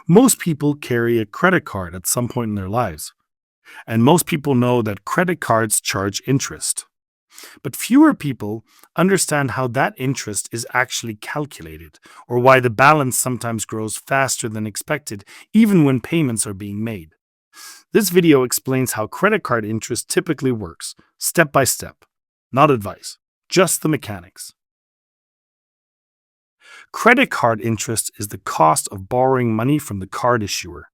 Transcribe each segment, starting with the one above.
Most people carry a credit card at some point in their lives, and most people know that credit cards charge interest. But fewer people understand how that interest is actually calculated, or why the balance sometimes grows faster than expected, even when payments are being made. This video explains how credit card interest typically works, step by step. Not advice, just the mechanics. Credit card interest is the cost of borrowing money from the card issuer.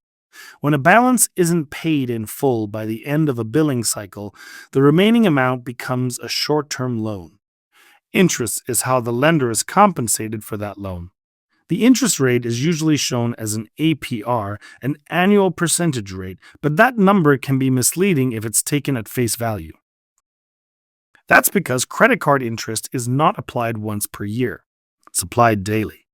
When a balance isn't paid in full by the end of a billing cycle, the remaining amount becomes a short-term loan. Interest is how the lender is compensated for that loan. The interest rate is usually shown as an APR, an annual percentage rate, but that number can be misleading if it's taken at face value. That's because credit card interest is not applied once per year. It's applied daily.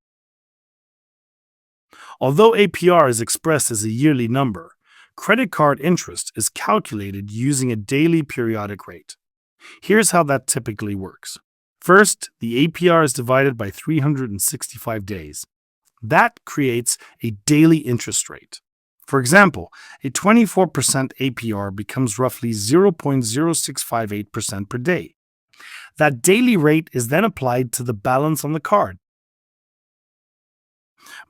Although APR is expressed as a yearly number, credit card interest is calculated using a daily periodic rate. Here's how that typically works. First, the APR is divided by 365 days. That creates a daily interest rate. For example, a 24% APR becomes roughly 0.0658% per day. That daily rate is then applied to the balance on the card.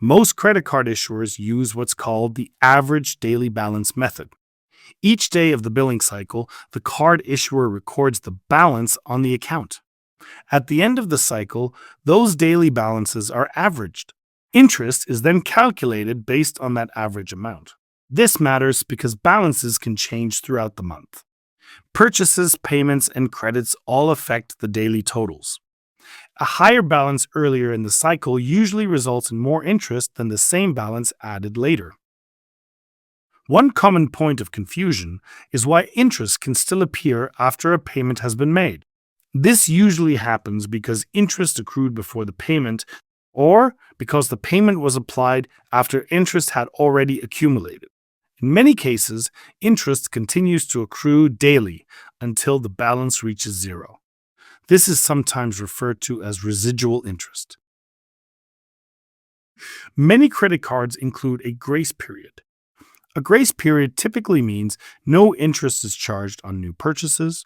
Most credit card issuers use what's called the average daily balance method. Each day of the billing cycle, the card issuer records the balance on the account. At the end of the cycle, those daily balances are averaged. Interest is then calculated based on that average amount. This matters because balances can change throughout the month. Purchases, payments, and credits all affect the daily totals. A higher balance earlier in the cycle usually results in more interest than the same balance added later. One common point of confusion is why interest can still appear after a payment has been made. This usually happens because interest accrued before the payment, or because the payment was applied after interest had already accumulated. In many cases, interest continues to accrue daily until the balance reaches zero. This is sometimes referred to as residual interest. Many credit cards include a grace period. A grace period typically means no interest is charged on new purchases,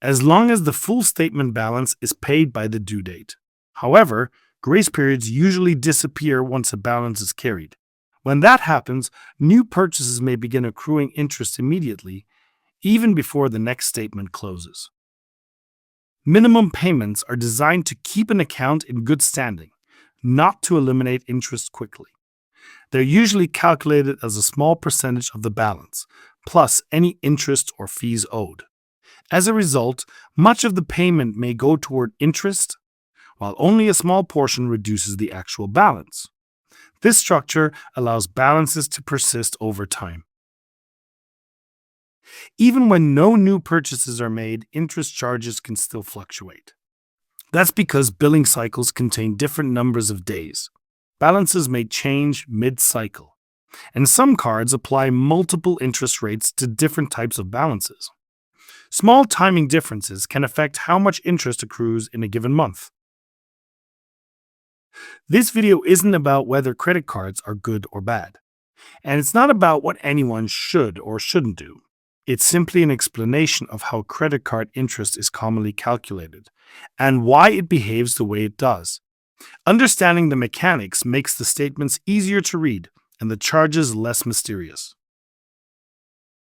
as long as the full statement balance is paid by the due date. However, grace periods usually disappear once a balance is carried. When that happens, new purchases may begin accruing interest immediately, even before the next statement closes. Minimum payments are designed to keep an account in good standing, not to eliminate interest quickly. They're usually calculated as a small percentage of the balance, plus any interest or fees owed. As a result, much of the payment may go toward interest, while only a small portion reduces the actual balance. This structure allows balances to persist over time. Even when no new purchases are made, interest charges can still fluctuate. That's because billing cycles contain different numbers of days. Balances may change mid-cycle, and some cards apply multiple interest rates to different types of balances. Small timing differences can affect how much interest accrues in a given month. This video isn't about whether credit cards are good or bad, and it's not about what anyone should or shouldn't do. It's simply an explanation of how credit card interest is commonly calculated and why it behaves the way it does. Understanding the mechanics makes the statements easier to read and the charges less mysterious.